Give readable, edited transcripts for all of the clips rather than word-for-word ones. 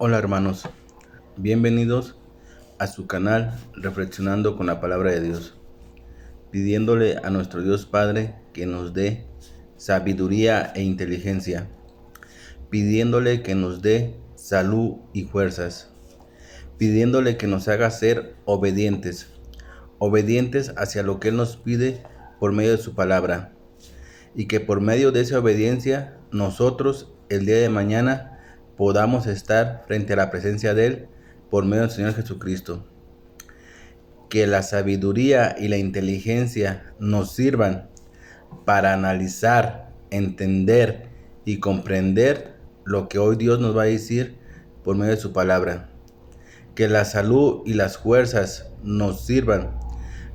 Hola hermanos, bienvenidos a su canal Reflexionando con la Palabra de Dios, pidiéndole a nuestro Dios Padre que nos dé sabiduría e inteligencia, pidiéndole que nos dé salud y fuerzas, pidiéndole que nos haga ser obedientes hacia lo que Él nos pide por medio de su palabra, y que por medio de esa obediencia nosotros el día de mañana podamos estar frente a la presencia de Él por medio del Señor Jesucristo. Que la sabiduría y la inteligencia nos sirvan para analizar, entender y comprender lo que hoy Dios nos va a decir por medio de su palabra. Que la salud y las fuerzas nos sirvan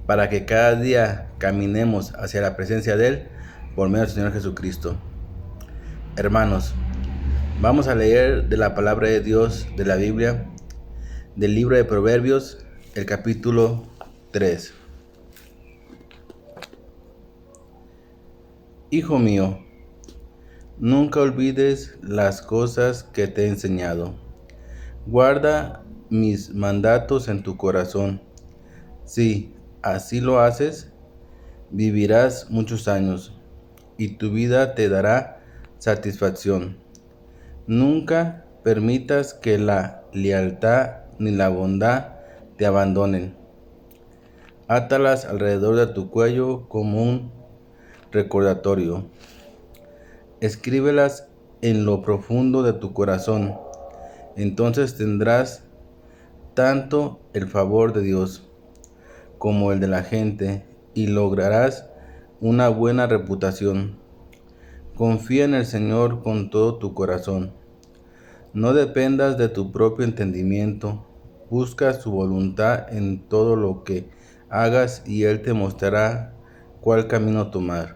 para que cada día caminemos hacia la presencia de Él por medio del Señor Jesucristo. Hermanos, vamos a leer de la palabra de Dios de la Biblia, del libro de Proverbios, el capítulo 3. Hijo mío, nunca olvides las cosas que te he enseñado. Guarda mis mandatos en tu corazón. Si así lo haces, vivirás muchos años y tu vida te dará satisfacción. Nunca permitas que la lealtad ni la bondad te abandonen. Átalas alrededor de tu cuello como un recordatorio. Escríbelas en lo profundo de tu corazón. Entonces tendrás tanto el favor de Dios como el de la gente y lograrás una buena reputación. Confía en el Señor con todo tu corazón. No dependas de tu propio entendimiento. Busca su voluntad en todo lo que hagas y Él te mostrará cuál camino tomar.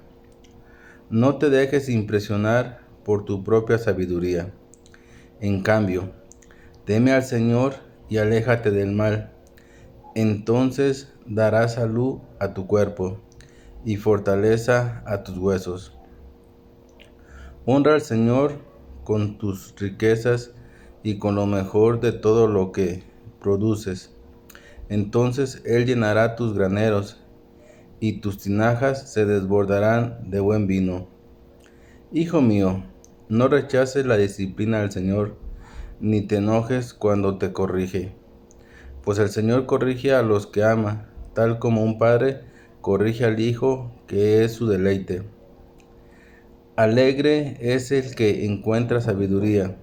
No te dejes impresionar por tu propia sabiduría. En cambio, teme al Señor y aléjate del mal. Entonces dará salud a tu cuerpo y fortaleza a tus huesos. Honra al Señor con tus riquezas y con lo mejor de todo lo que produces. Entonces Él llenará tus graneros y tus tinajas se desbordarán de buen vino. Hijo mío, no rechaces la disciplina del Señor, ni te enojes cuando te corrige. Pues el Señor corrige a los que ama, tal como un padre corrige al hijo, que es su deleite. Alegre es el que encuentra sabiduría,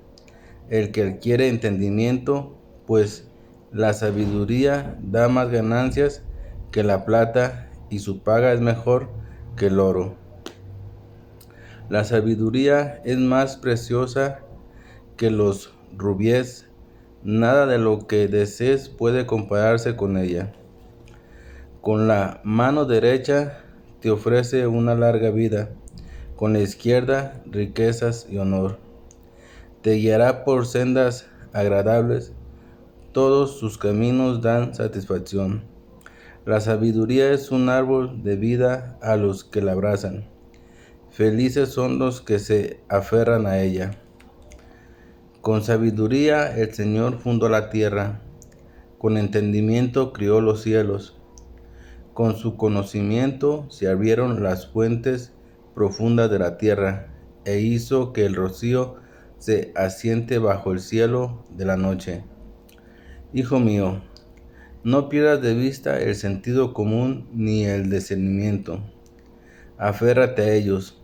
el que adquiere entendimiento, pues la sabiduría da más ganancias que la plata, y su paga es mejor que el oro. La sabiduría es más preciosa que los rubíes, nada de lo que desees puede compararse con ella. Con la mano derecha te ofrece una larga vida, con la izquierda riquezas y honor. Te guiará por sendas agradables, todos sus caminos dan satisfacción. La sabiduría es un árbol de vida a los que la abrazan. Felices son los que se aferran a ella. Con sabiduría el Señor fundó la tierra, con entendimiento crió los cielos. Con su conocimiento se abrieron las fuentes profundas de la tierra, e hizo que el rocío se asiente bajo el cielo de la noche. Hijo mío, no pierdas de vista el sentido común ni el discernimiento. Aférrate a ellos,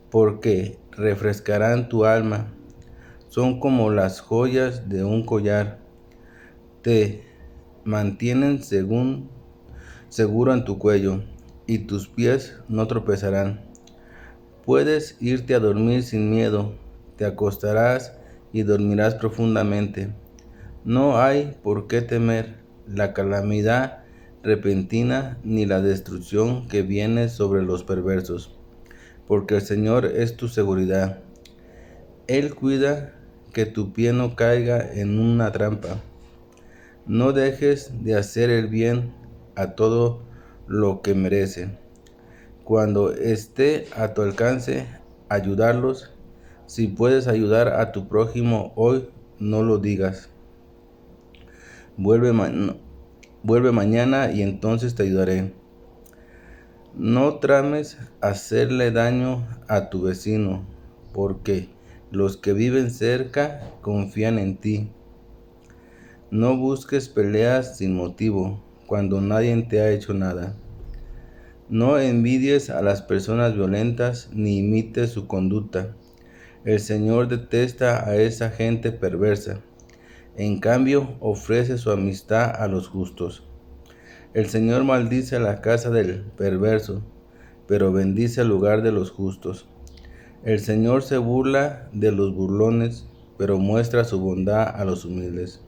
porque refrescarán tu alma. Son como las joyas de un collar. Te mantienen seguro en tu cuello, y tus pies no tropezarán. Puedes irte a dormir sin miedo, te acostarás y dormirás profundamente. No hay por qué temer la calamidad repentina ni la destrucción que viene sobre los perversos, porque el Señor es tu seguridad. Él cuida que tu pie no caiga en una trampa. No dejes de hacer el bien a todo lo que merece. Cuando esté a tu alcance, ayudarlos. Si puedes ayudar a tu prójimo hoy, no lo digas. Vuelve mañana y entonces te ayudaré. No trames hacerle daño a tu vecino, porque los que viven cerca confían en ti. No busques peleas sin motivo, cuando nadie te ha hecho nada. No envidies a las personas violentas ni imites su conducta. El Señor detesta a esa gente perversa. En cambio, ofrece su amistad a los justos. El Señor maldice a la casa del perverso, pero bendice el lugar de los justos. El Señor se burla de los burlones, pero muestra su bondad a los humildes.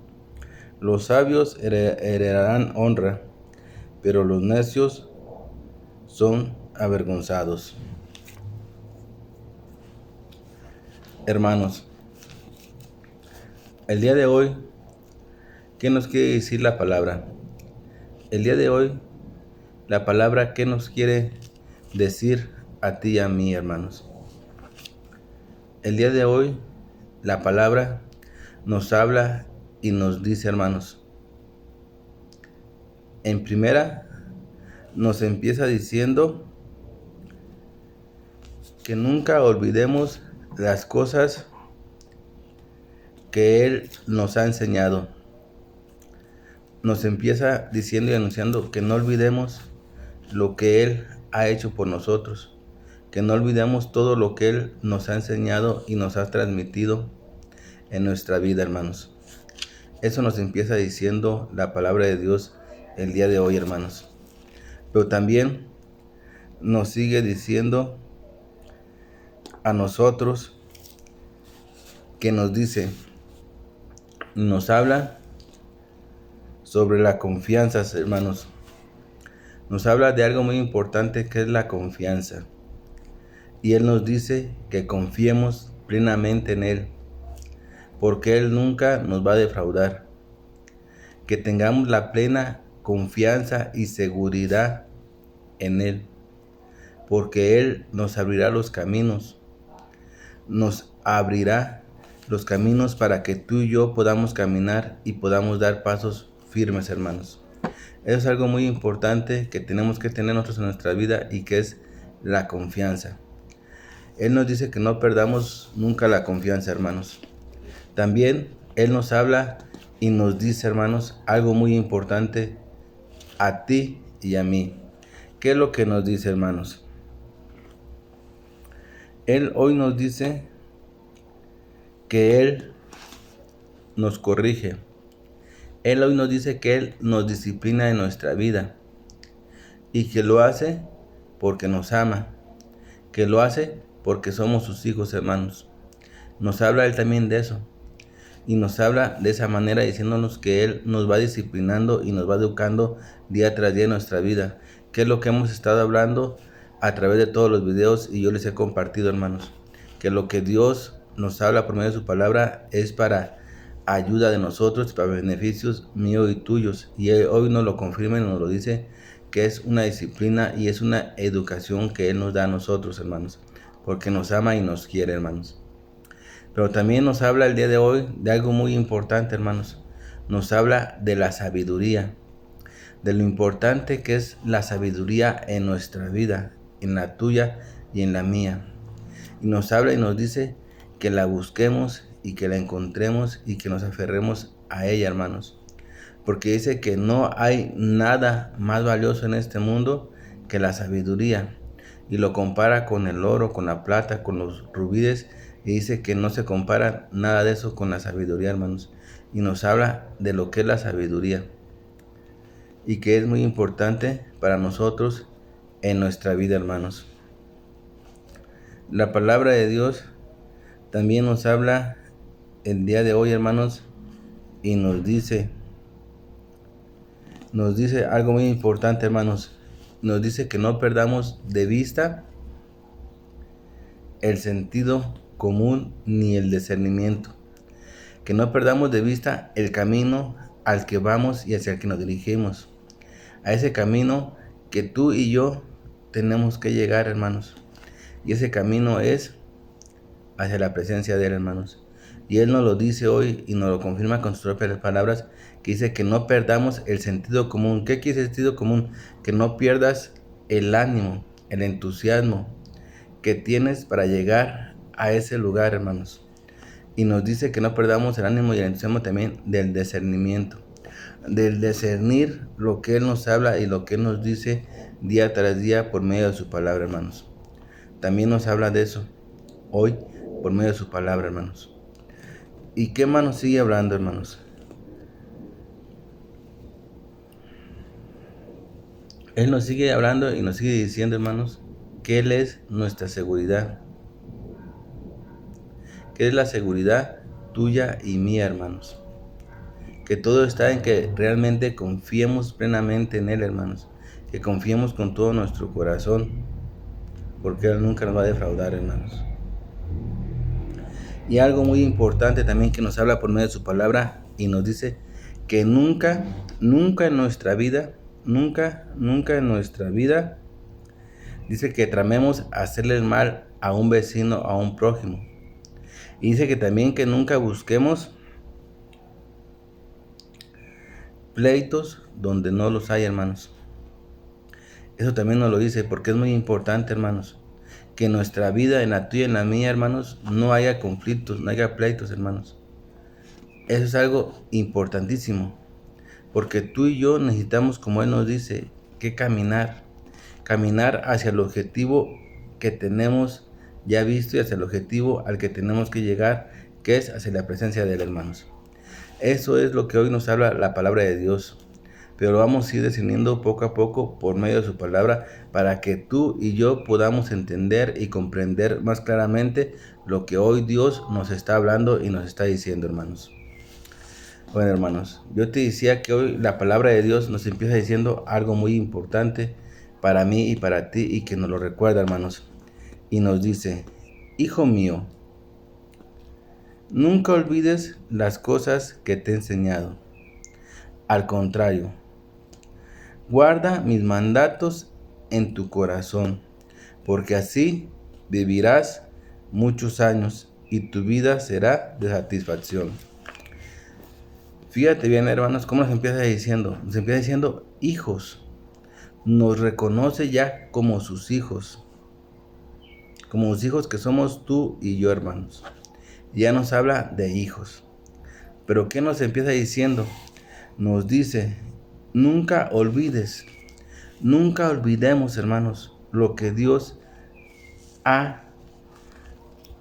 Los sabios heredarán honra, pero los necios son avergonzados. Hermanos, el día de hoy, ¿qué nos quiere decir la palabra? El día de hoy, la palabra, ¿qué nos quiere decir a ti y a mí, hermanos? El día de hoy, la palabra nos habla y nos dice, hermanos, en primera, nos empieza diciendo que nunca olvidemos las cosas que Él nos ha enseñado. Nos empieza diciendo y anunciando que no olvidemos lo que Él ha hecho por nosotros, que no olvidemos todo lo que Él nos ha enseñado y nos ha transmitido en nuestra vida, hermanos. Eso nos empieza diciendo la palabra de Dios el día de hoy, hermanos. Pero también nos sigue diciendo a nosotros, que nos dice, nos habla sobre la confianza, hermanos. Nos habla de algo muy importante, que es la confianza. Y Él nos dice que confiemos plenamente en Él, porque Él nunca nos va a defraudar. Que tengamos la plena confianza y seguridad en Él, porque Él nos abrirá los caminos. Nos abrirá los caminos para que tú y yo podamos caminar y podamos dar pasos firmes, hermanos. Eso es algo muy importante que tenemos que tener nosotros en nuestra vida, y que es la confianza. Él nos dice que no perdamos nunca la confianza, hermanos. También Él nos habla y nos dice, hermanos, algo muy importante a ti y a mí. ¿Qué es lo que nos dice, hermanos? Él hoy nos dice que Él nos corrige. Él hoy nos dice que Él nos disciplina en nuestra vida, y que lo hace porque nos ama, que lo hace porque somos sus hijos, hermanos. Nos habla Él también de eso, y nos habla de esa manera diciéndonos que Él nos va disciplinando y nos va educando día tras día en nuestra vida, que es lo que hemos estado hablando a través de todos los videos, y yo les he compartido, hermanos, que lo que Dios nos habla por medio de su palabra es para ayuda de nosotros, para beneficios míos y tuyos, y Él hoy nos lo confirma y nos lo dice, que es una disciplina y es una educación que Él nos da a nosotros, hermanos, porque nos ama y nos quiere, hermanos. Pero también nos habla el día de hoy de algo muy importante, hermanos. Nos habla de la sabiduría, de lo importante que es la sabiduría en nuestra vida, en la tuya y en la mía. Y nos habla y nos dice que la busquemos y que la encontremos y que nos aferremos a ella, hermanos. Porque dice que no hay nada más valioso en este mundo que la sabiduría. Y lo compara con el oro, con la plata, con los rubíes. Y dice que no se compara nada de eso con la sabiduría, hermanos. Y nos habla de lo que es la sabiduría, y que es muy importante para nosotros en nuestra vida, hermanos. La palabra de Dios también nos habla el día de hoy, hermanos, y nos dice algo muy importante, hermanos. Nos dice que no perdamos de vista el sentido común ni el discernimiento. Que no perdamos de vista el camino al que vamos y hacia el que nos dirigimos. A ese camino que tú y yo tenemos que llegar, hermanos. Y ese camino es hacia la presencia de Él, hermanos. Y Él nos lo dice hoy y nos lo confirma con sus propias palabras, que dice que no perdamos el sentido común. ¿Qué quiere el sentido común? Que no pierdas el ánimo, el entusiasmo que tienes para llegar a ese lugar, hermanos. Y nos dice que no perdamos el ánimo y el entusiasmo también del discernimiento, del discernir lo que Él nos habla y lo que Él nos dice día tras día por medio de su palabra, hermanos. También nos habla de eso hoy por medio de su palabra, hermanos. ¿Y qué más nos sigue hablando, hermanos? Él nos sigue hablando y nos sigue diciendo, hermanos, que Él es nuestra seguridad. Que es la seguridad tuya y mía, hermanos. Que todo está en que realmente confiemos plenamente en Él, hermanos. Que confiemos con todo nuestro corazón, porque Él nunca nos va a defraudar, hermanos. Y algo muy importante también que nos habla por medio de su palabra y nos dice que nunca en nuestra vida, nunca en nuestra vida, dice que tramemos hacerle el mal a un vecino, a un prójimo. Y dice que también que nunca busquemos pleitos donde no los hay, hermanos. Eso también nos lo dice porque es muy importante, hermanos, que en nuestra vida, en la tuya y en la mía, hermanos, no haya conflictos, no haya pleitos, hermanos. Eso es algo importantísimo, porque tú y yo necesitamos, como Él nos dice, que caminar hacia el objetivo que tenemos ya visto y hacia el objetivo al que tenemos que llegar, que es hacia la presencia de Él, hermanos. Eso es lo que hoy nos habla la palabra de Dios, pero lo vamos a ir definiendo poco a poco por medio de su palabra para que tú y yo podamos entender y comprender más claramente lo que hoy Dios nos está hablando y nos está diciendo, hermanos. Bueno, hermanos, yo te decía que hoy la palabra de Dios nos empieza diciendo algo muy importante para mí y para ti y que nos lo recuerda, hermanos. Y nos dice, hijo mío, nunca olvides las cosas que te he enseñado. Al contrario, guarda mis mandatos en tu corazón, porque así vivirás muchos años y tu vida será de satisfacción. Fíjate bien, hermanos, cómo nos empieza diciendo. Nos empieza diciendo hijos. Nos reconoce ya como sus hijos. Como los hijos que somos tú y yo, hermanos. Ya nos habla de hijos. Pero ¿qué nos empieza diciendo? Nos dice, nunca olvides, nunca olvidemos, hermanos, lo que Dios ha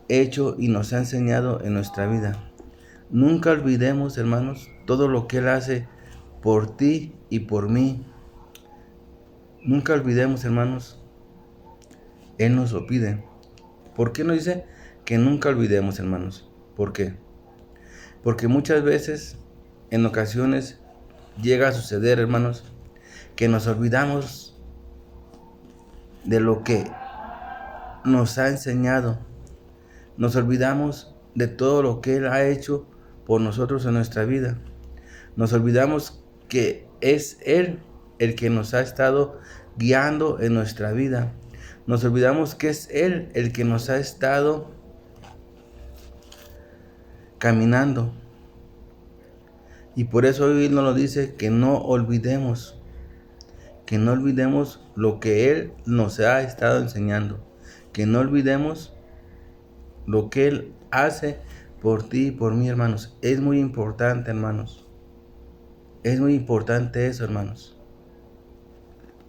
hecho y nos ha enseñado en nuestra vida. Nunca olvidemos, hermanos, todo lo que Él hace por ti y por mí. Nunca olvidemos, hermanos, Él nos lo pide. ¿Por qué nos dice que nunca olvidemos, hermanos? ¿Por qué? Porque muchas veces, en ocasiones, llega a suceder, hermanos, que nos olvidamos de lo que nos ha enseñado. Nos olvidamos de todo lo que Él ha hecho por nosotros en nuestra vida. Nos olvidamos que es Él el que nos ha estado guiando en nuestra vida. Nos olvidamos que es Él el que nos ha estado caminando. Y por eso hoy nos lo dice que no olvidemos lo que Él nos ha estado enseñando. Que no olvidemos lo que Él hace por ti y por mí, hermanos. Es muy importante, hermanos. Es muy importante eso, hermanos.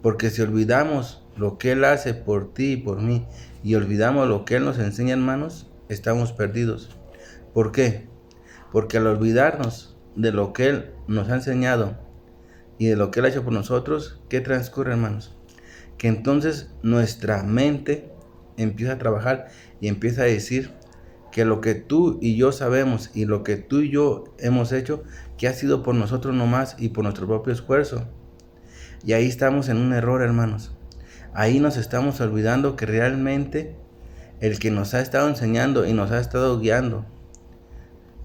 Porque si olvidamos lo que Él hace por ti y por mí y olvidamos lo que Él nos enseña, hermanos, estamos perdidos. ¿Por qué? Porque al olvidarnos de lo que Él nos ha enseñado y de lo que Él ha hecho por nosotros, ¿qué transcurre, hermanos? Que entonces nuestra mente empieza a trabajar y empieza a decir que lo que tú y yo sabemos y lo que tú y yo hemos hecho, que ha sido por nosotros nomás y por nuestro propio esfuerzo. Y ahí estamos en un error, hermanos. Ahí nos estamos olvidando que realmente el que nos ha estado enseñando y nos ha estado guiando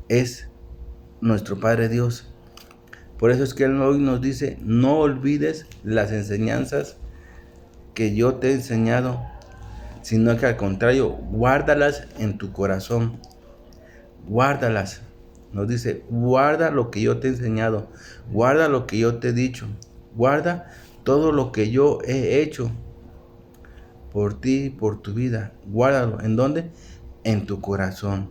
es nuestro Padre Dios. Por eso es que Él hoy nos dice, no olvides las enseñanzas que yo te he enseñado, sino que al contrario, guárdalas en tu corazón. guárdalas. Nos dice, guarda lo que yo te he enseñado, guarda lo que yo te he dicho, guarda todo lo que yo he hecho por ti, por tu vida. Guárdalo. ¿En dónde? En tu corazón.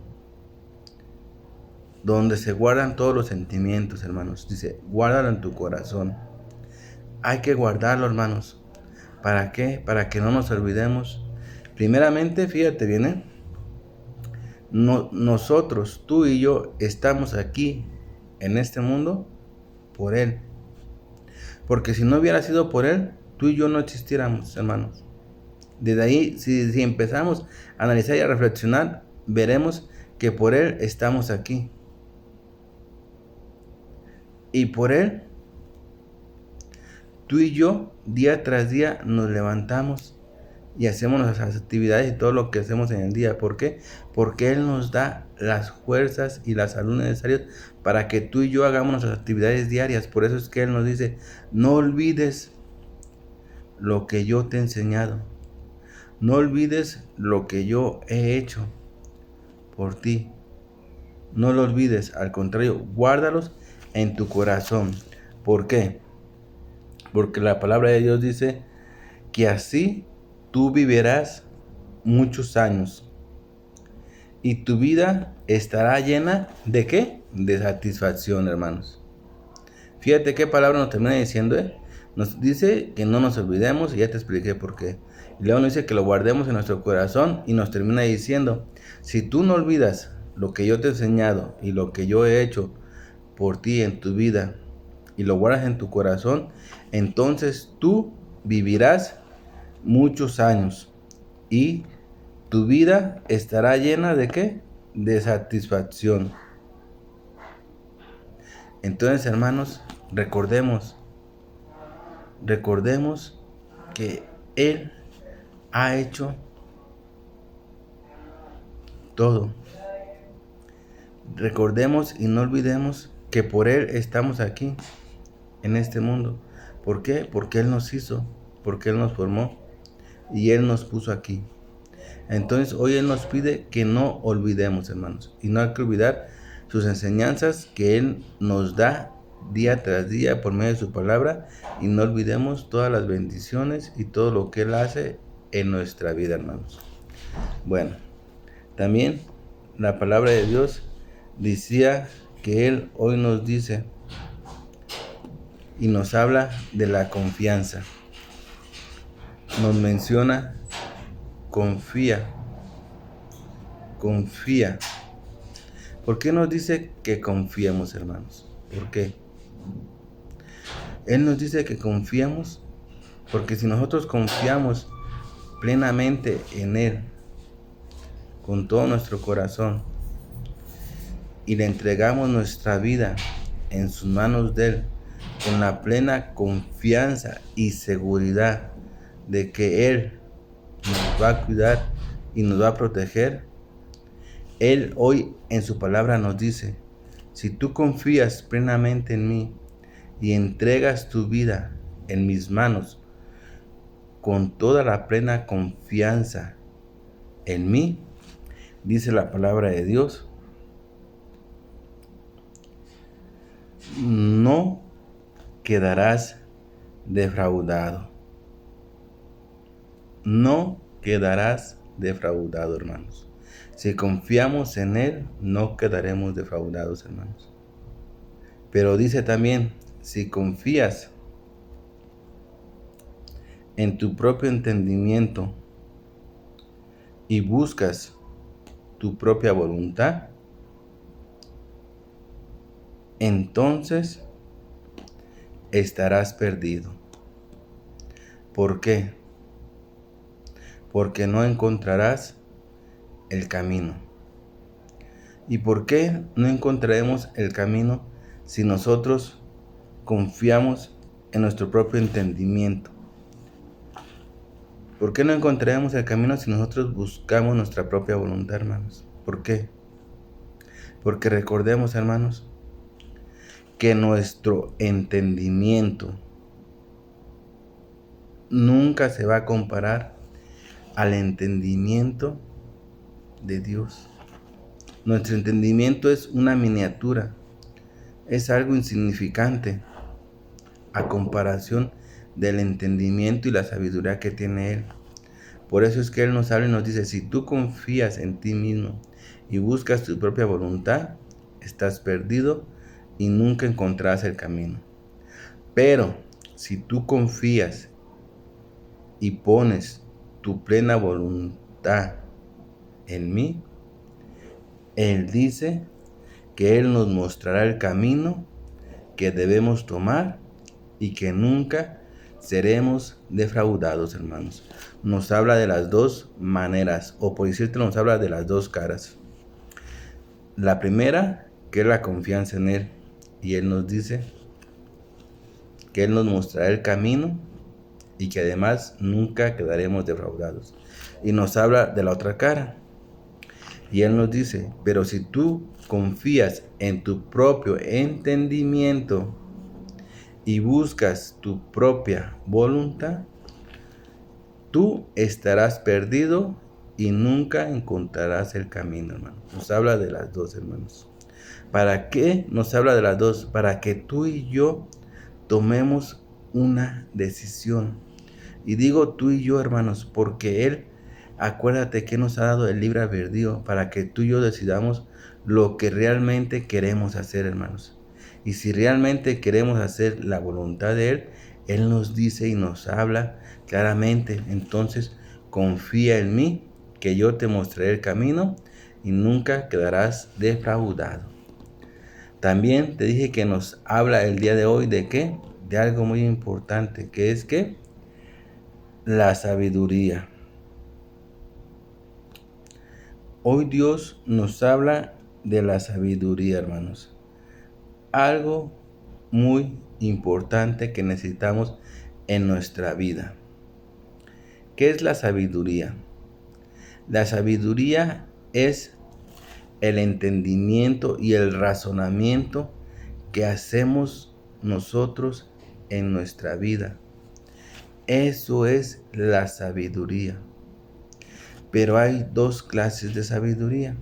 Donde se guardan todos los sentimientos, hermanos. Dice, guárdalo en tu corazón. Hay que guardarlo, hermanos. ¿Para qué? Para que no nos olvidemos. Primeramente, fíjate bien, nosotros, tú y yo, estamos aquí en este mundo por Él. Porque si no hubiera sido por Él, tú y yo no existiéramos, hermanos. Desde ahí, si empezamos a analizar y a reflexionar, veremos que por Él estamos aquí. Y por Él, tú y yo, día tras día, nos levantamos y hacemos nuestras actividades y todo lo que hacemos en el día. ¿Por qué? Porque Él nos da las fuerzas y la salud necesarias para que tú y yo hagamos nuestras actividades diarias. Por eso es que Él nos dice, no olvides lo que yo te he enseñado. No olvides lo que yo he hecho por ti. No lo olvides, al contrario, guárdalos en tu corazón. ¿Por qué? Porque la palabra de Dios dice que así tú vivirás muchos años y tu vida estará llena ¿de qué? De satisfacción, hermanos. Fíjate qué palabra nos termina diciendo, Nos dice que no nos olvidemos y ya te expliqué por qué. Y luego nos dice que lo guardemos en nuestro corazón y nos termina diciendo, si tú no olvidas lo que yo te he enseñado y lo que yo he hecho por ti en tu vida y lo guardas en tu corazón, entonces tú vivirás muchos años y tu vida estará llena ¿de qué? De satisfacción. Entonces, hermanos, recordemos que Él ha hecho todo. Recordemos y no olvidemos que por Él estamos aquí, en este mundo. ¿Por qué? Porque Él nos hizo, porque Él nos formó y Él nos puso aquí. Entonces hoy Él nos pide que no olvidemos, hermanos, y no hay que olvidar sus enseñanzas que Él nos da día tras día por medio de su palabra, y no olvidemos todas las bendiciones y todo lo que Él hace en nuestra vida, hermanos. Bueno, también la palabra de Dios decía que Él hoy nos dice y nos habla de la confianza. Nos menciona, confía. ¿Por qué nos dice que confiemos, hermanos? ¿Por qué? Él nos dice que confiamos porque si nosotros confiamos plenamente en Él, con todo nuestro corazón, y le entregamos nuestra vida en sus manos de Él, con la plena confianza y seguridad de que Él nos va a cuidar y nos va a proteger, Él hoy en su palabra nos dice, si tú confías plenamente en mí y entregas tu vida en mis manos con toda la plena confianza en mí, dice la palabra de Dios, no quedarás defraudado. No quedarás defraudado, hermanos. Si confiamos en Él, no quedaremos defraudados, hermanos. Pero dice también, si confías en tu propio entendimiento y buscas tu propia voluntad, entonces estarás perdido. ¿Por qué? Porque no encontrarás el camino. ¿Y por qué no encontraremos el camino si nosotros confiamos en nuestro propio entendimiento? ¿Por qué no encontraremos el camino si nosotros buscamos nuestra propia voluntad, hermanos? ¿Por qué? Porque recordemos, hermanos, que nuestro entendimiento nunca se va a comparar al entendimiento de Dios. Nuestro entendimiento es una miniatura, es algo insignificante a comparación del entendimiento y la sabiduría que tiene Él. Por eso es que Él nos habla y nos dice, si tú confías en ti mismo y buscas tu propia voluntad, estás perdido y nunca encontrarás el camino. Pero si tú confías y pones tu plena voluntad en mí, Él dice que Él nos mostrará el camino que debemos tomar y que nunca seremos defraudados, hermanos. Nos habla de las dos maneras, o por decirte, nos habla de las dos caras. La primera, que es la confianza en Él, y Él nos dice que Él nos mostrará el camino y que además nunca quedaremos defraudados. Y nos habla de la otra cara, y Él nos dice, pero si tú confías en tu propio entendimiento y buscas tu propia voluntad, tú estarás perdido y nunca encontrarás el camino, hermano. Nos habla de las dos, hermanos. ¿Para qué nos habla de las dos? Para que tú y yo tomemos una decisión. Y digo tú y yo, hermanos, porque Él, acuérdate que nos ha dado el libre albedrío para que tú y yo decidamos lo que realmente queremos hacer, hermanos. Y si realmente queremos hacer la voluntad de Él, Él nos dice y nos habla claramente. Entonces, confía en mí, que yo te mostraré el camino y nunca quedarás defraudado. También te dije que nos habla el día de hoy de qué, de algo muy importante, que es que la sabiduría. Hoy Dios nos habla de la sabiduría, hermanos. Algo muy importante que necesitamos en nuestra vida. ¿Qué es la sabiduría? La sabiduría es el entendimiento y el razonamiento que hacemos nosotros en nuestra vida. Eso es la sabiduría. Pero hay dos clases de sabiduría: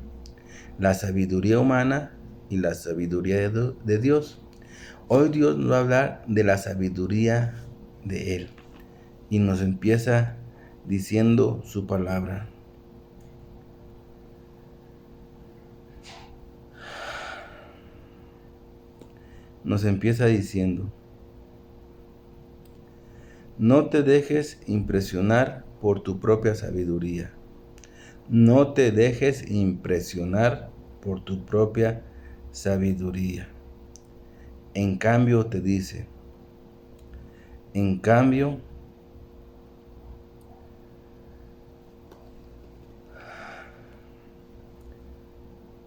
la sabiduría humana y la sabiduría de Dios. Hoy Dios nos va a hablar de la sabiduría de Él y nos empieza diciendo su palabra. Nos empieza diciendo: no te dejes impresionar por tu propia sabiduría. No te dejes impresionar por tu propia sabiduría. En cambio te dice,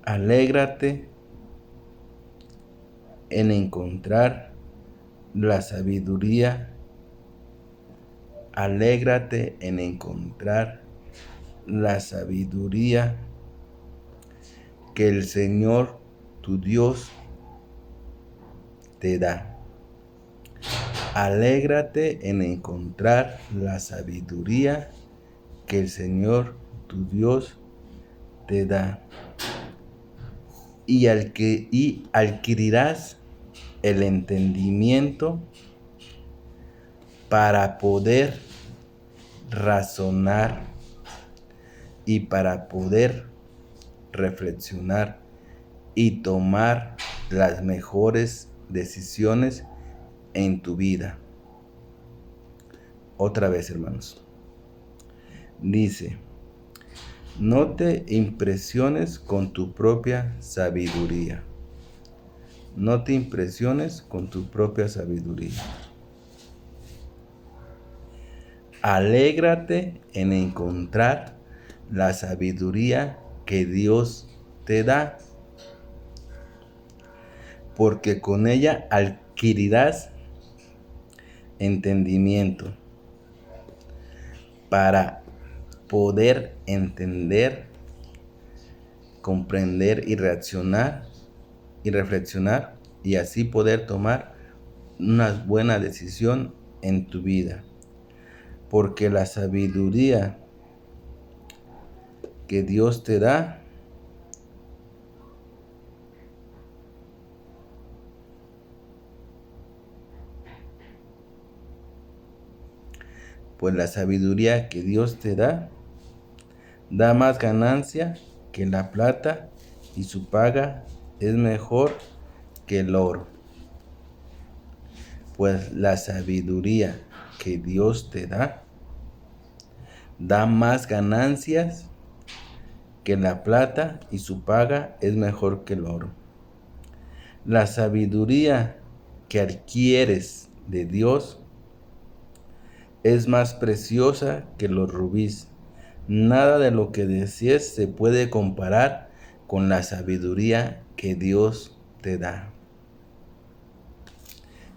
alégrate en encontrar la sabiduría. Alégrate en encontrar la sabiduría que el Señor tu Dios te da. Alégrate en encontrar la sabiduría que el Señor tu Dios te da. Y adquirirás el entendimiento para poder razonar y para poder reflexionar y tomar las mejores decisiones en tu vida. Otra vez, hermanos. Dice, no te impresiones con tu propia sabiduría. No te impresiones con tu propia sabiduría. Alégrate en encontrar la sabiduría que Dios te da, porque con ella adquirirás entendimiento para poder entender, comprender y reaccionar y reflexionar y así poder tomar una buena decisión en tu vida. Porque la sabiduría que Dios te da pues la sabiduría que Dios te da más ganancia que la plata, y su paga es mejor que el oro. Pues la sabiduría que Dios te da más ganancias que la plata, y su paga es mejor que el oro. La sabiduría que adquieres de Dios es más preciosa que los rubíes. Nada de lo que desees se puede comparar con la sabiduría que Dios te da.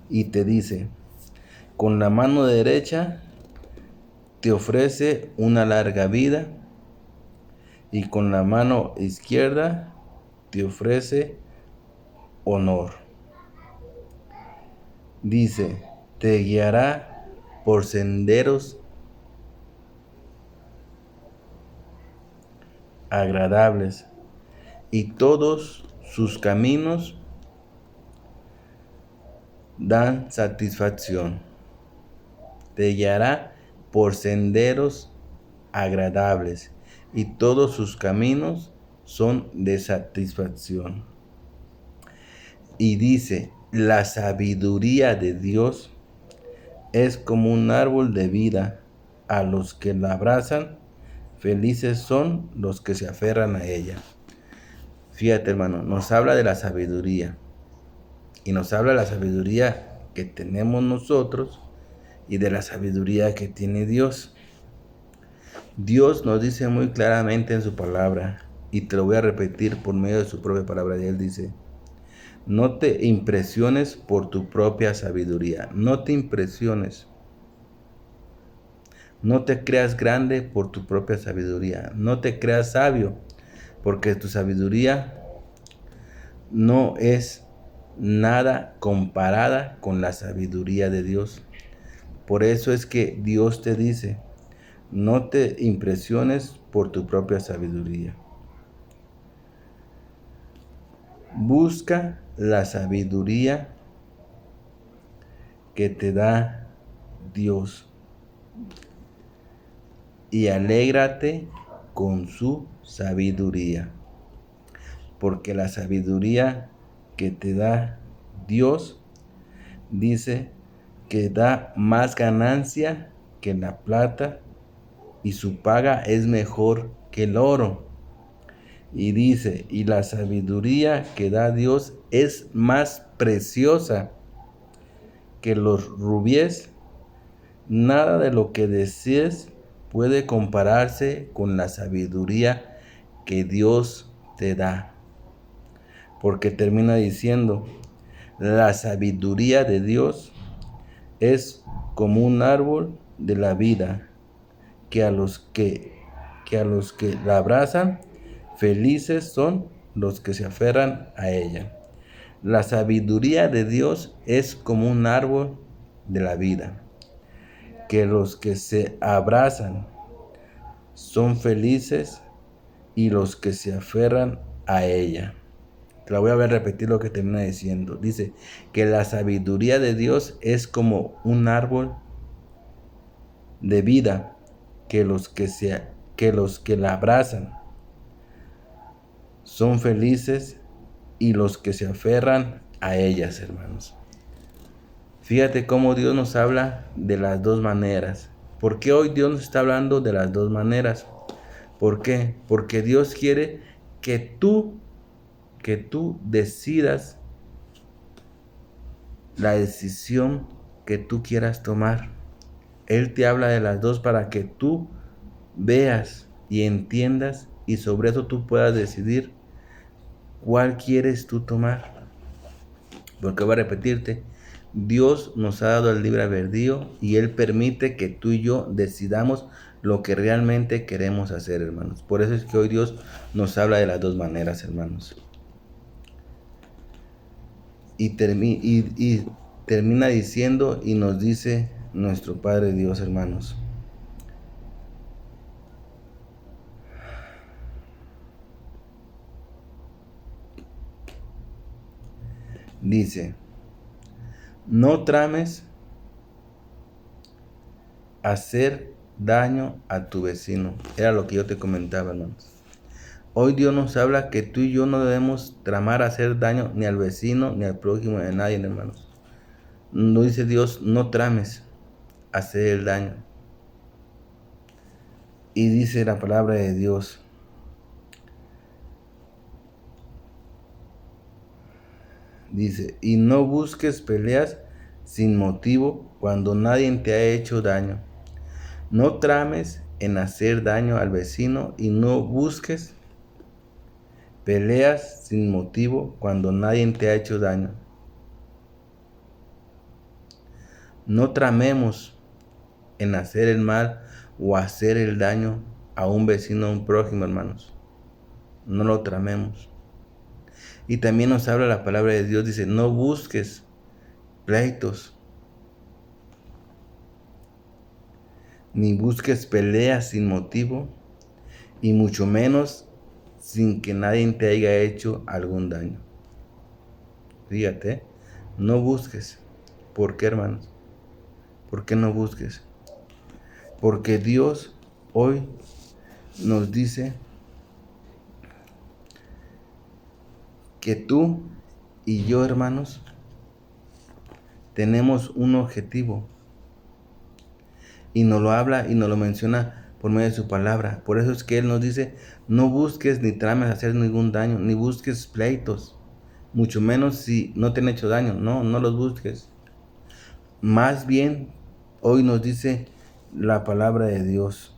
Y te dice, con la mano derecha te ofrece una larga vida, y con la mano izquierda te ofrece honor. Dice, te guiará por senderos agradables, y todos sus caminos dan satisfacción. Te guiará por senderos agradables, y todos sus caminos son de satisfacción. Y dice, la sabiduría de Dios es como un árbol de vida. A los que la abrazan, felices son los que se aferran a ella. Fíjate, hermano, nos habla de la sabiduría. Y nos habla de la sabiduría que tenemos nosotros y de la sabiduría que tiene Dios. Dios nos dice muy claramente en su palabra, y te lo voy a repetir por medio de su propia palabra. Y Él dice, no te impresiones por tu propia sabiduría. No te impresiones. No te creas grande por tu propia sabiduría. No te creas sabio, porque tu sabiduría no es nada comparada con la sabiduría de Dios. Por eso es que Dios te dice, no te impresiones por tu propia sabiduría. Busca la sabiduría que te da Dios, y alégrate con su sabiduría. Porque la sabiduría que te da Dios, dice que da más ganancia que la plata, y su paga es mejor que el oro. Y dice, y la sabiduría que da Dios es más preciosa que los rubíes. Nada de lo que desees puede compararse con la sabiduría que Dios te da. Porque termina diciendo, la sabiduría de Dios es como un árbol de la vida, que a los que la abrazan, felices son los que se aferran a ella. La sabiduría de Dios es como un árbol de la vida, que los que se abrazan son felices, y los que se aferran a ella. Te la voy a ver repetir lo que termina diciendo. Dice que la sabiduría de Dios es como un árbol de vida, que los que la abrazan son felices, y los que se aferran a ellas, hermanos. Fíjate cómo Dios nos habla de las dos maneras. ¿Por qué hoy Dios nos está hablando de las dos maneras? ¿Por qué? Porque Dios quiere que tú decidas la decisión que tú quieras tomar. Él te habla de las dos para que tú veas y entiendas, y sobre eso tú puedas decidir cuál quieres tú tomar. Porque voy a repetirte, Dios nos ha dado el libre albedrío, y Él permite que tú y yo decidamos lo que realmente queremos hacer, hermanos. Por eso es que hoy Dios nos habla de las dos maneras, hermanos. Y termina diciendo, y nos dice nuestro Padre Dios, hermanos. Dice, no trames hacer daño a tu vecino. Era lo que yo te comentaba, hermanos. Hoy Dios nos habla que tú y yo no debemos tramar hacer daño ni al vecino ni al prójimo de nadie, hermanos. No dice Dios, no trames hacer el daño. Y dice la palabra de Dios, dice, y no busques peleas sin motivo cuando nadie te ha hecho daño. No trames en hacer daño al vecino y no busques peleas sin motivo cuando nadie te ha hecho daño. No tramemos en hacer el mal o hacer el daño a un vecino o a un prójimo, hermanos. No lo tramemos. Y también nos habla la palabra de Dios, dice, no busques pleitos, ni busques peleas sin motivo, y mucho menos sin que nadie te haya hecho algún daño. Fíjate, no busques. ¿Por qué, hermanos? ¿Por qué no busques? Porque Dios hoy nos dice que tú y yo, hermanos, tenemos un objetivo. Y nos lo habla y nos lo menciona por medio de su palabra. Por eso es que Él nos dice, no busques ni trames hacer ningún daño, ni busques pleitos. Mucho menos si no te han hecho daño. No los busques. Más bien, hoy nos dice la palabra de Dios.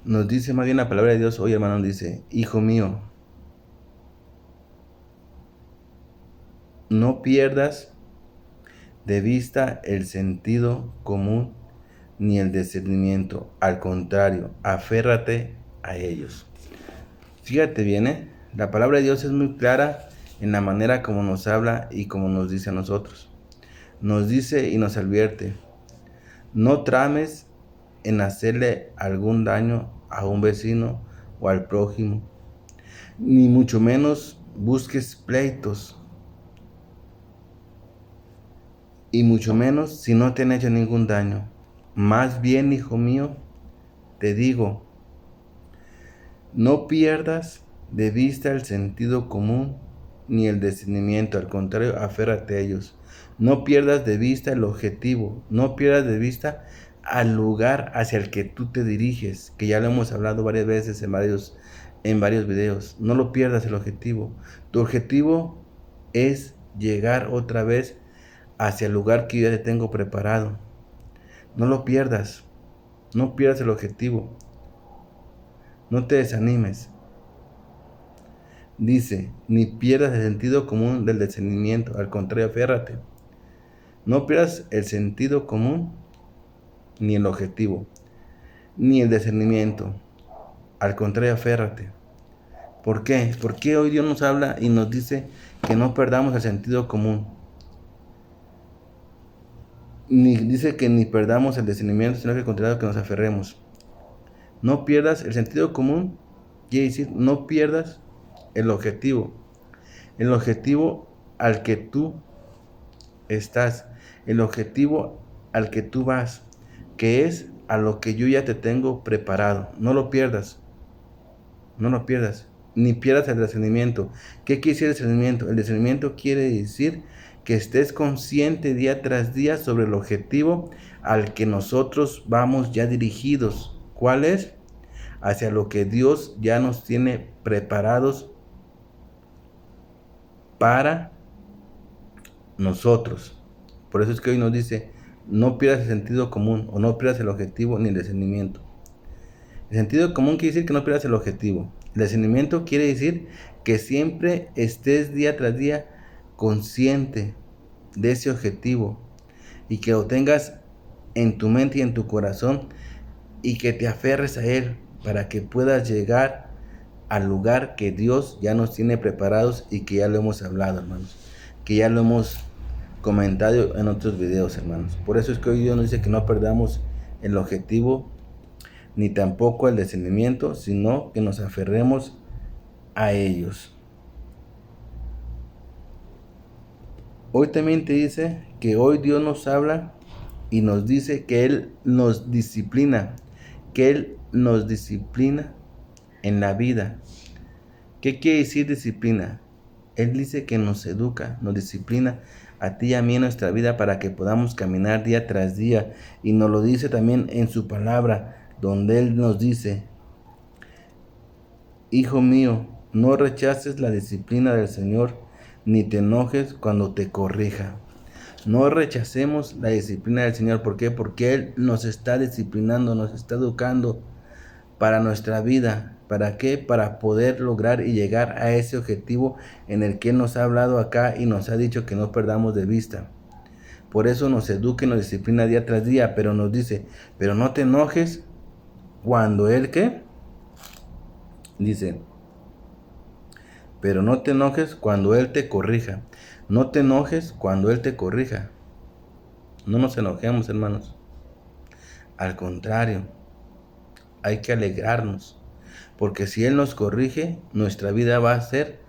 Nos dice más bien la palabra de Dios hoy, hermano, dice, hijo mío, no pierdas de vista el sentido común ni el discernimiento. Al contrario, aférrate a ellos. Fíjate bien, la palabra de Dios es muy clara en la manera como nos habla y como nos dice a nosotros. Nos dice y nos advierte, no trames en hacerle algún daño a un vecino o al prójimo, ni mucho menos busques pleitos, y mucho menos si no te han hecho ningún daño. Más bien, hijo mío, te digo, no pierdas de vista el sentido común ni el discernimiento, al contrario, aférrate a ellos. No pierdas de vista el objetivo, no pierdas de vista al lugar hacia el que tú te diriges, que ya lo hemos hablado varias veces en varios videos. No lo pierdas el objetivo. Tu objetivo es llegar otra vez hacia el lugar que yo ya te tengo preparado. No lo pierdas, no pierdas el objetivo. No te desanimes. Dice, ni pierdas el sentido común del discernimiento, al contrario, aférrate. No pierdas el sentido común, ni el objetivo, ni el discernimiento, al contrario, aférrate. ¿Por qué? Porque hoy Dios nos habla y nos dice que no perdamos el sentido común. Ni dice que ni perdamos el discernimiento, sino que al contrario, que nos aferremos. No pierdas el sentido común, quiere decir, no pierdas el objetivo al que tú estás, el objetivo al que tú vas, que es a lo que yo ya te tengo preparado. No lo pierdas, ni pierdas el discernimiento. ¿Qué quiere decir el discernimiento? El discernimiento quiere decir que estés consciente día tras día sobre el objetivo al que nosotros vamos ya dirigidos. ¿Cuál es? Hacia lo que Dios ya nos tiene preparados para nosotros. Por eso es que hoy nos dice, no pierdas el sentido común, o no pierdas el objetivo ni el discernimiento. El sentido común quiere decir que no pierdas el objetivo. El discernimiento quiere decir que siempre estés día tras día consciente de ese objetivo y que lo tengas en tu mente y en tu corazón y que te aferres a él para que puedas llegar al lugar que Dios ya nos tiene preparados y que ya lo hemos hablado, hermanos, que ya lo hemos comentado en otros videos, hermanos. Por eso es que hoy Dios nos dice que no perdamos el objetivo ni tampoco el discernimiento, sino que nos aferremos a ellos. Hoy también te dice que hoy Dios nos habla y nos dice que Él nos disciplina, que Él nos disciplina en la vida. ¿Qué quiere decir disciplina? Él dice que nos educa, nos disciplina a ti y a mí en nuestra vida para que podamos caminar día tras día. Y nos lo dice también en su palabra, donde Él nos dice: Hijo mío, no rechaces la disciplina del Señor, ni te enojes cuando te corrija. No rechacemos la disciplina del Señor. ¿Por qué? Porque Él nos está disciplinando, nos está educando para nuestra vida. ¿Para qué? Para poder lograr y llegar a ese objetivo en el que Él nos ha hablado acá y nos ha dicho que no perdamos de vista. Por eso nos educa y nos disciplina día tras día, pero nos dice, pero no te enojes cuando Él, ¿qué? Dice, pero no te enojes cuando Él te corrija. No te enojes cuando Él te corrija. No nos enojemos, hermanos. Al contrario, hay que alegrarnos. Porque si Él nos corrige, nuestra vida va a ser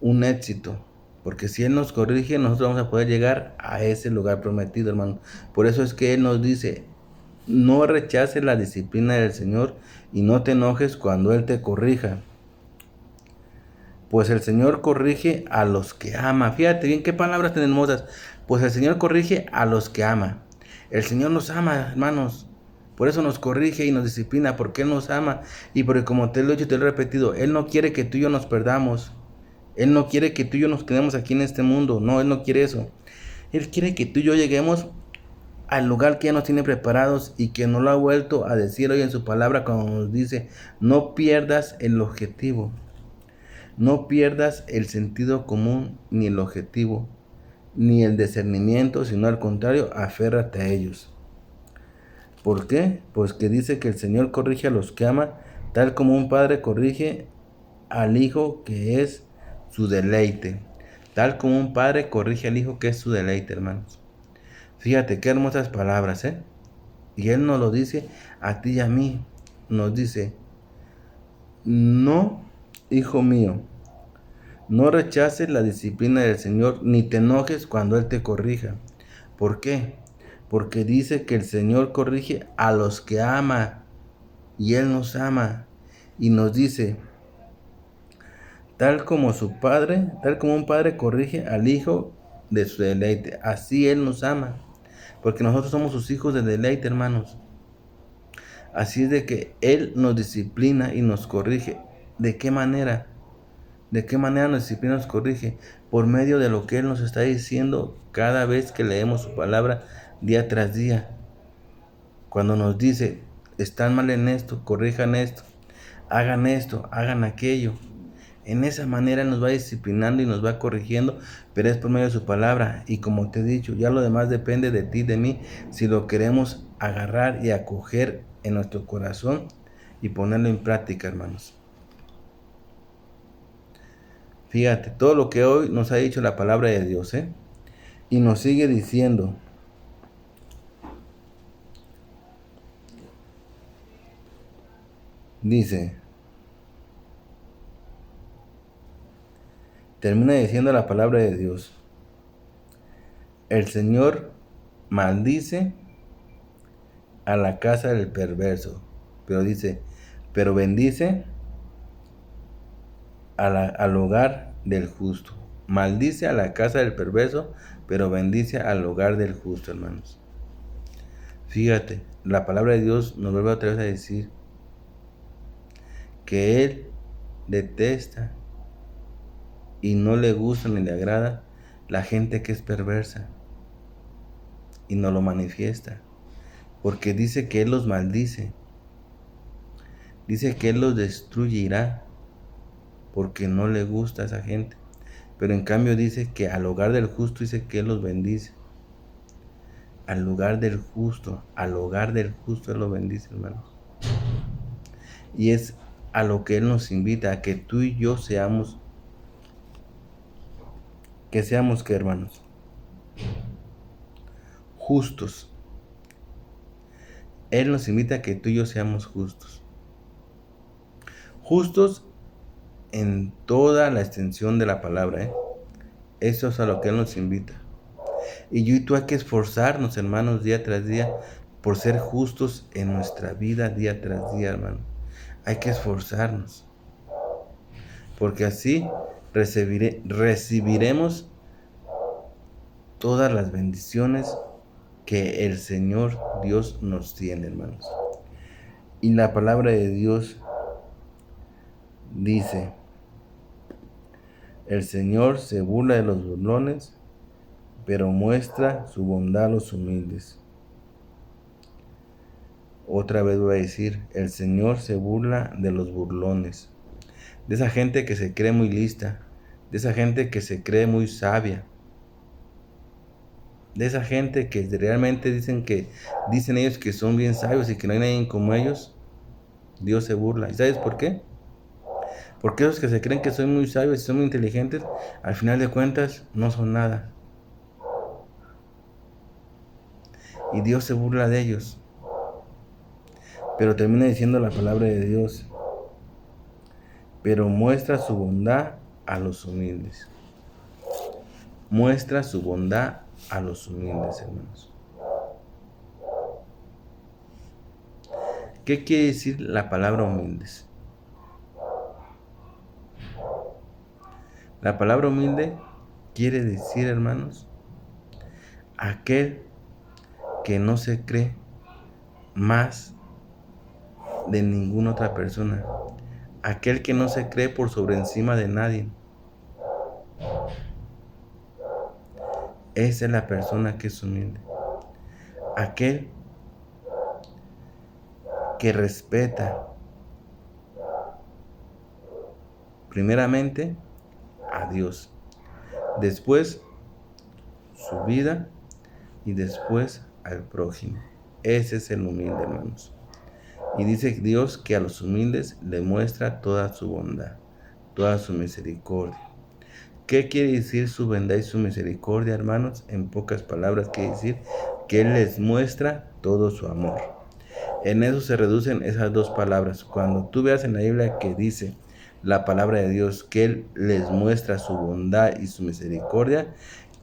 un éxito. Porque si Él nos corrige, nosotros vamos a poder llegar a ese lugar prometido, hermano. Por eso es que Él nos dice, no rechaces la disciplina del Señor y no te enojes cuando Él te corrija. Pues el Señor corrige a los que ama. Fíjate bien qué palabras tan hermosas. Pues el Señor corrige a los que ama. El Señor nos ama, hermanos. Por eso nos corrige y nos disciplina, porque Él nos ama. Y porque, como te lo he dicho, te lo he repetido, Él no quiere que tú y yo nos perdamos. Él no quiere que tú y yo nos quedemos aquí en este mundo. No, Él no quiere eso. Él quiere que tú y yo lleguemos al lugar que ya nos tiene preparados y que nos lo ha vuelto a decir hoy en su palabra cuando nos dice, no pierdas el objetivo. No pierdas el sentido común, ni el objetivo, ni el discernimiento, sino al contrario, aférrate a ellos. ¿Por qué? Pues que dice que el Señor corrige a los que ama, tal como un padre corrige al hijo que es su deleite. Tal como un padre corrige al hijo que es su deleite, hermanos. Fíjate qué hermosas palabras, ¿eh? Y Él nos lo dice a ti y a mí. Nos dice, no, hijo mío, no rechaces la disciplina del Señor, ni te enojes cuando Él te corrija. ¿Por qué? Porque dice que el Señor corrige a los que ama, y Él nos ama. Y nos dice, tal como un padre corrige al hijo de su deleite, así Él nos ama. Porque nosotros somos sus hijos de deleite, hermanos. Así es de que Él nos disciplina y nos corrige. ¿De qué manera? ¿De qué manera nos disciplina y nos corrige? Por medio de lo que Él nos está diciendo cada vez que leemos su palabra día tras día. Cuando nos dice, están mal en esto, corrijan esto, hagan aquello. En esa manera nos va disciplinando y nos va corrigiendo, pero es por medio de su palabra. Y como te he dicho, ya lo demás depende de ti, de mí, si lo queremos agarrar y acoger en nuestro corazón y ponerlo en práctica, hermanos. Fíjate, todo lo que hoy nos ha dicho la palabra de Dios, ¿eh? Y nos sigue diciendo, dice, termina diciendo la palabra de Dios, el Señor maldice a la casa del perverso, pero dice, pero bendice al hogar del justo. Maldice a la casa del perverso, pero bendice al hogar del justo, hermanos. Fíjate, la palabra de Dios nos vuelve otra vez a decir que Él detesta y no le gusta ni le agrada la gente que es perversa, y no lo manifiesta, porque dice que Él los maldice, dice que Él los destruirá, porque no le gusta a esa gente. Pero en cambio dice que al hogar del justo, dice que Él los bendice. Al hogar del justo Él los bendice, hermanos. Y es a lo que Él nos invita, a que tú y yo seamos, ¿qué, hermanos? justos. Él nos invita a que tú y yo seamos justos. Justos en toda la extensión de la palabra, ¿eh? Eso es a lo que Él nos invita. Y yo y tú hay que esforzarnos, hermanos, día tras día, por ser justos en nuestra vida, día tras día, hermano. Hay que esforzarnos, porque así recibiremos todas las bendiciones que el Señor Dios nos tiene, hermanos. Y la palabra de Dios dice: el Señor se burla de los burlones, pero muestra su bondad a los humildes. Otra vez voy a decir: el Señor se burla de los burlones, de esa gente que se cree muy lista, de esa gente que se cree muy sabia, de esa gente que realmente dicen ellos que son bien sabios y que no hay nadie como ellos. Dios se burla. ¿Y sabes por qué? Porque esos que se creen que son muy sabios y son muy inteligentes, al final de cuentas no son nada. Y Dios se burla de ellos. Pero termina diciendo la palabra de Dios: pero muestra su bondad a los humildes. Muestra su bondad a los humildes, hermanos. ¿Qué quiere decir la palabra humildes? La palabra humilde quiere decir, hermanos, aquel que no se cree más de ninguna otra persona, aquel que no se cree por sobre encima de nadie. Esa es la persona que es humilde. Aquel que respeta primeramente a Dios, después su vida y después al prójimo. Ese es el humilde, hermanos. Y dice Dios que a los humildes le muestra toda su bondad, toda su misericordia. ¿Qué quiere decir su bondad y su misericordia, hermanos? En pocas palabras quiere decir que Él les muestra todo su amor. En eso se reducen esas dos palabras. Cuando tú veas en la Biblia que dice la palabra de Dios que Él les muestra su bondad y su misericordia,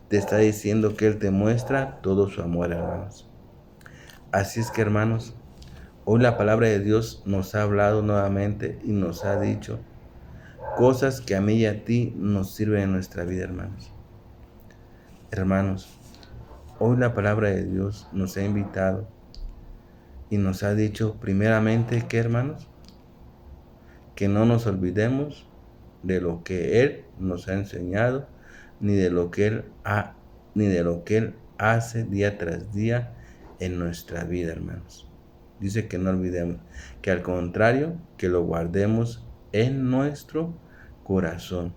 te está diciendo que Él te muestra todo su amor, hermanos. Así es que, hermanos, hoy la palabra de Dios nos ha hablado nuevamente y nos ha dicho cosas que a mí y a ti nos sirven en nuestra vida, hermanos. Hermanos, hoy la palabra de Dios nos ha invitado y nos ha dicho primeramente que, hermanos, que no nos olvidemos de lo que Él nos ha enseñado, ni de lo que Él hace día tras día en nuestra vida, hermanos. Dice que no olvidemos, que al contrario, que lo guardemos en nuestro corazón.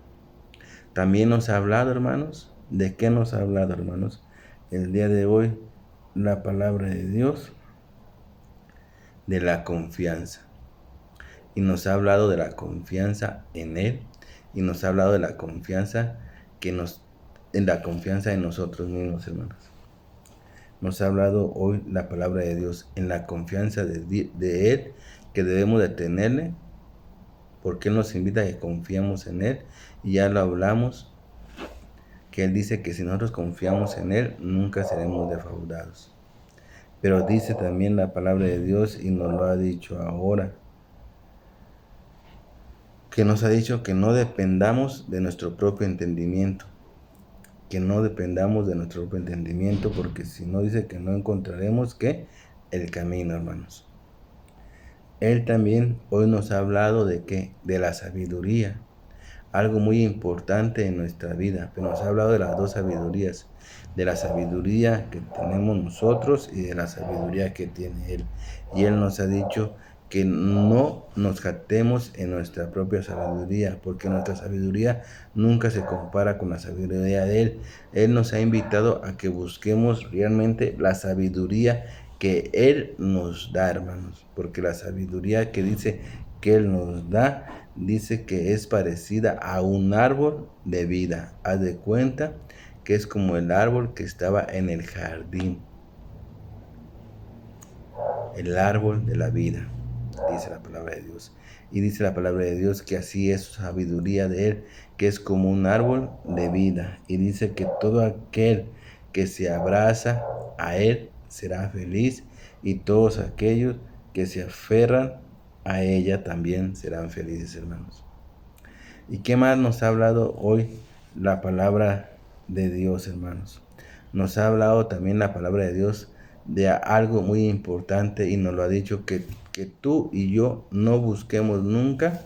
También nos ha hablado, hermanos. ¿De qué nos ha hablado, hermanos? El día de hoy, la palabra de Dios, de la confianza. Y nos ha hablado de la confianza en Él. Y nos ha hablado de la confianza en la confianza en nosotros mismos, hermanos. Nos ha hablado hoy la palabra de Dios en la confianza de Él, que debemos de tenerle, porque Él nos invita a que confiemos en Él. Y ya lo hablamos, que Él dice que si nosotros confiamos en Él, nunca seremos defraudados. Pero dice también la palabra de Dios, y nos lo ha dicho ahora, que nos ha dicho que no dependamos de nuestro propio entendimiento. Que no dependamos de nuestro propio entendimiento, porque si no, dice que no encontraremos ¿qué? El camino, hermanos. Él también hoy nos ha hablado de ¿qué? De la sabiduría, algo muy importante en nuestra vida, pero nos ha hablado de las dos sabidurías, de la sabiduría que tenemos nosotros y de la sabiduría que tiene Él. Y Él nos ha dicho que no nos jactemos en nuestra propia sabiduría, porque nuestra sabiduría nunca se compara con la sabiduría de Él. Él nos ha invitado a que busquemos realmente la sabiduría que Él nos da, hermanos, porque la sabiduría que dice que Él nos da, dice que es parecida a un árbol de vida. Haz de cuenta que es como el árbol que estaba en el jardín, el árbol de la vida, dice la palabra de Dios. Y dice la palabra de Dios que así es su sabiduría de Él, que es como un árbol de vida. Y dice que todo aquel que se abraza a Él será feliz, y todos aquellos que se aferran a ella también serán felices, hermanos. ¿Y qué más nos ha hablado hoy la palabra de Dios, hermanos? Nos ha hablado también la palabra de Dios de algo muy importante, y nos lo ha dicho que tú y yo no busquemos nunca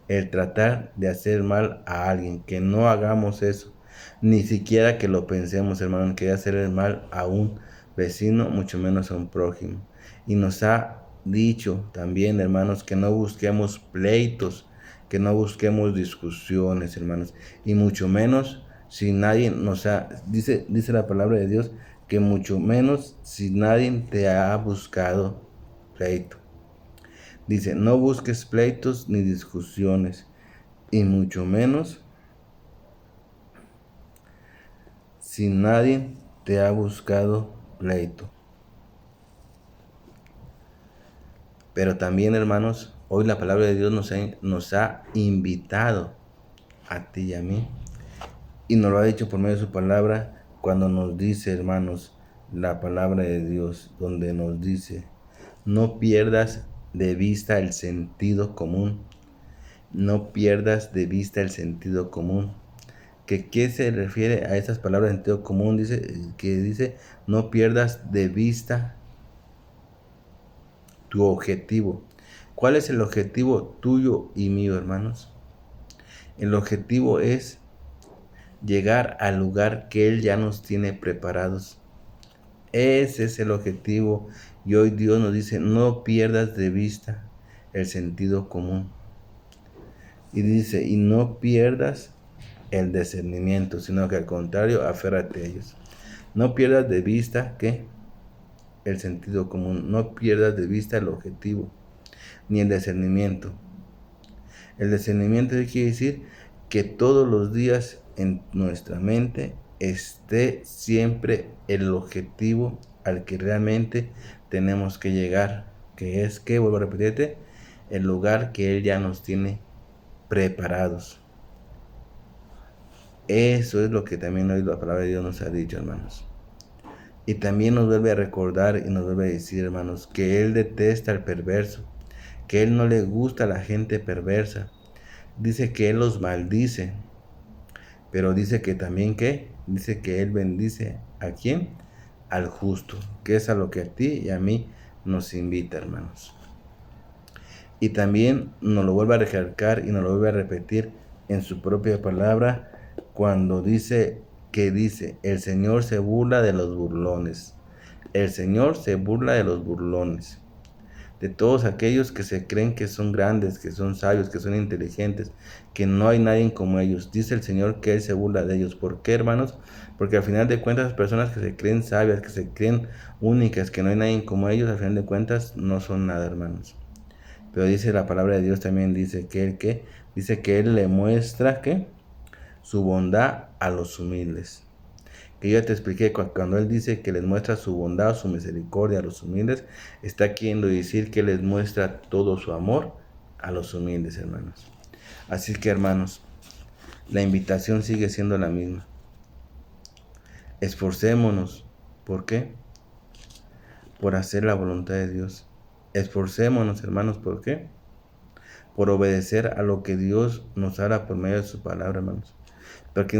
el tratar de hacer mal a alguien, que no hagamos eso, ni siquiera que lo pensemos, hermano, que hacer el mal a un vecino, mucho menos a un prójimo. Y nos ha dicho también, hermanos, que no busquemos pleitos, que no busquemos discusiones, hermanos, y mucho menos si nadie dice la palabra de Dios, que mucho menos si nadie te ha buscado pleito. Dice, no busques pleitos ni discusiones, y mucho menos si nadie te ha buscado pleito. Pero también, hermanos, hoy la palabra de Dios nos ha invitado a ti y a mí, y nos lo ha dicho por medio de su palabra, cuando nos dice, hermanos, la palabra de Dios, donde nos dice, no pierdas de vista el sentido común. No pierdas de vista el sentido común. ¿Qué se refiere a esas palabras de sentido común? Dice, no pierdas de vista tu objetivo. ¿Cuál es el objetivo tuyo y mío, hermanos? El objetivo es llegar al lugar que Él ya nos tiene preparados. Ese es el objetivo. Y hoy Dios nos dice, no pierdas de vista el sentido común. Y dice, y no pierdas el discernimiento, sino que al contrario, aférrate a ellos. No pierdas de vista el sentido común, no pierdas de vista el objetivo, ni el discernimiento. El discernimiento quiere decir que todos los días en nuestra mente esté siempre el objetivo al que realmente tenemos que llegar, que es vuelvo a repetirte, el lugar que Él ya nos tiene preparados. Eso es lo que también hoy la palabra de Dios nos ha dicho, hermanos. Y también nos vuelve a recordar y nos vuelve a decir, hermanos, que Él detesta al perverso, que Él no le gusta a la gente perversa. Dice que Él los maldice, pero dice que también dice que Él bendice ¿a quién? Al justo, que es a lo que a ti y a mí nos invita, hermanos. Y también nos lo vuelve a recalcar y nos lo vuelve a repetir en su propia palabra, cuando dice, el Señor se burla de los burlones. El Señor se burla de los burlones, de todos aquellos que se creen que son grandes, que son sabios, que son inteligentes, que no hay nadie como ellos. Dice el Señor que Él se burla de ellos. ¿Por qué, hermanos? Porque al final de cuentas, las personas que se creen sabias, que se creen únicas, que no hay nadie como ellos, al final de cuentas no son nada, hermanos. Pero dice la palabra de Dios también, dice que Él le muestra su bondad a los humildes. Que yo ya te expliqué, cuando Él dice que les muestra su bondad o su misericordia a los humildes, está queriendo decir que les muestra todo su amor a los humildes, hermanos. Así que, hermanos, la invitación sigue siendo la misma. Esforcémonos. ¿Por qué? Por hacer la voluntad de Dios. Esforcémonos, hermanos, ¿por qué? Por obedecer a lo que Dios nos habla por medio de su palabra, hermanos. Porque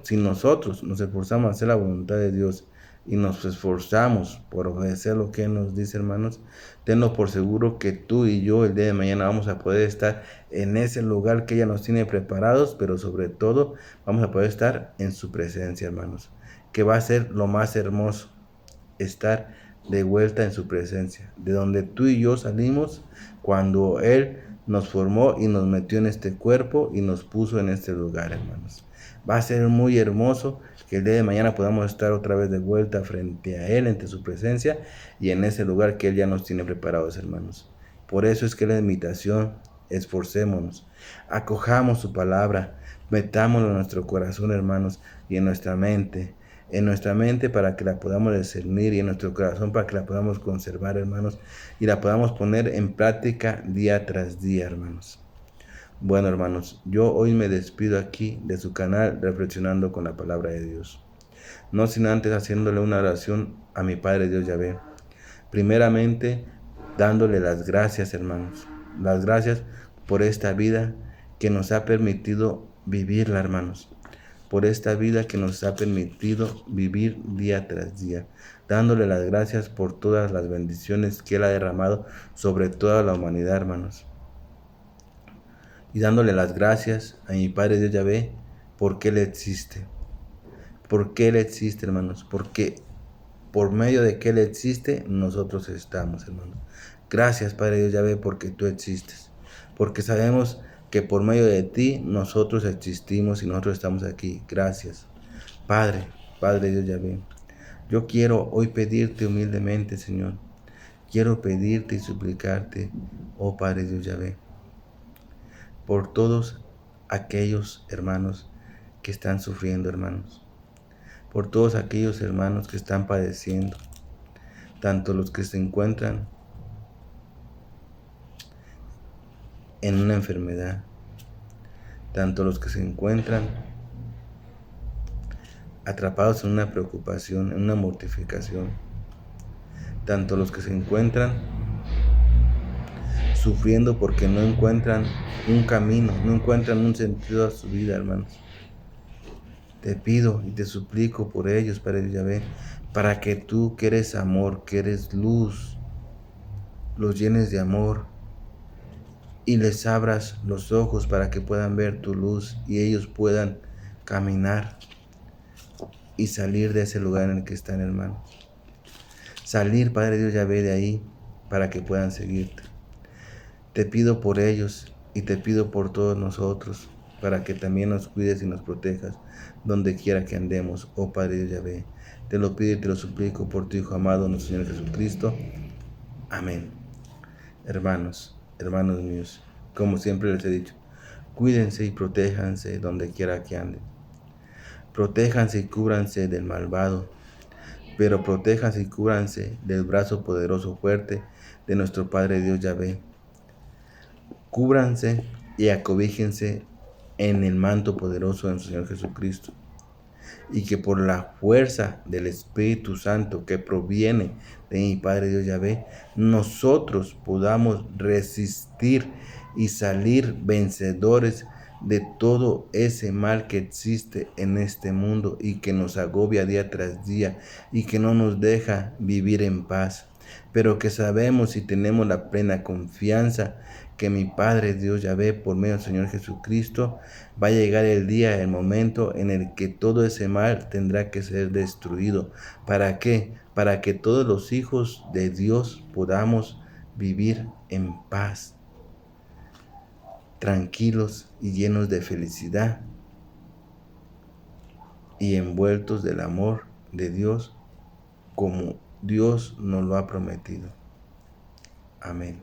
si nosotros nos esforzamos a hacer la voluntad de Dios y nos esforzamos por obedecer lo que Él nos dice, hermanos, tenlo por seguro que tú y yo el día de mañana vamos a poder estar en ese lugar que ella nos tiene preparados, pero sobre todo vamos a poder estar en su presencia, hermanos, que va a ser lo más hermoso, estar de vuelta en su presencia, de donde tú y yo salimos cuando Él nos formó y nos metió en este cuerpo y nos puso en este lugar, hermanos. Va a ser muy hermoso que el día de mañana podamos estar otra vez de vuelta frente a Él, ante su presencia y en ese lugar que Él ya nos tiene preparados, hermanos. Por eso es que la invitación esforcémonos, acojamos su palabra, metámoslo en nuestro corazón, hermanos, y en nuestra mente para que la podamos discernir y en nuestro corazón para que la podamos conservar, hermanos, y la podamos poner en práctica día tras día, hermanos. Bueno, hermanos, yo hoy me despido aquí de su canal Reflexionando con la Palabra de Dios. No sin antes haciéndole una oración a mi Padre Dios Yahvé. Primeramente, dándole las gracias, hermanos. Las gracias por esta vida que nos ha permitido vivirla, hermanos. Por esta vida que nos ha permitido vivir día tras día. Dándole las gracias por todas las bendiciones que Él ha derramado sobre toda la humanidad, hermanos. Y dándole las gracias a mi Padre Dios Yahvé porque Él existe. ¿Por qué Él existe, hermanos? Porque por medio de que Él existe, nosotros estamos, hermanos. Gracias, Padre Dios Yahvé, porque tú existes. Porque sabemos que por medio de ti nosotros existimos y nosotros estamos aquí. Gracias. Padre Dios Yahvé. Yo quiero hoy pedirte humildemente, Señor. Quiero pedirte y suplicarte, oh Padre Dios Yahvé, por todos aquellos hermanos que están sufriendo, hermanos. Por todos aquellos hermanos que están padeciendo, tanto los que se encuentran en una enfermedad, tanto los que se encuentran atrapados en una preocupación, en una mortificación, tanto los que se encuentran sufriendo porque no encuentran un camino, no encuentran un sentido a su vida, hermanos. Te pido y te suplico por ellos, Padre Yahvé, para que tú, que eres amor, que eres luz, los llenes de amor y les abras los ojos para que puedan ver tu luz y ellos puedan caminar y salir de ese lugar en el que están, hermanos. Salir, Padre Dios Yahvé, de ahí para que puedan seguirte. Te pido por ellos y te pido por todos nosotros para que también nos cuides y nos protejas donde quiera que andemos, oh Padre Dios Yahvé. Te lo pido y te lo suplico por tu Hijo amado, nuestro Señor Jesucristo. Amén. Hermanos míos, como siempre les he dicho, cuídense y protéjanse donde quiera que anden. Protéjanse y cúbranse del malvado, pero protéjanse y cúbranse del brazo poderoso fuerte de nuestro Padre Dios Yahvé. Cúbranse y acobíjense en el manto poderoso de nuestro Señor Jesucristo. Y que por la fuerza del Espíritu Santo que proviene de mi Padre Dios Yahvé, nosotros podamos resistir y salir vencedores de todo ese mal que existe en este mundo y que nos agobia día tras día y que no nos deja vivir en paz. Pero que sabemos y tenemos la plena confianza que mi Padre Dios Yahvé, por medio del Señor Jesucristo, va a llegar el día, el momento en el que todo ese mal tendrá que ser destruido. ¿Para qué? Para que todos los hijos de Dios podamos vivir en paz, tranquilos y llenos de felicidad y envueltos del amor de Dios como Dios nos lo ha prometido. Amén.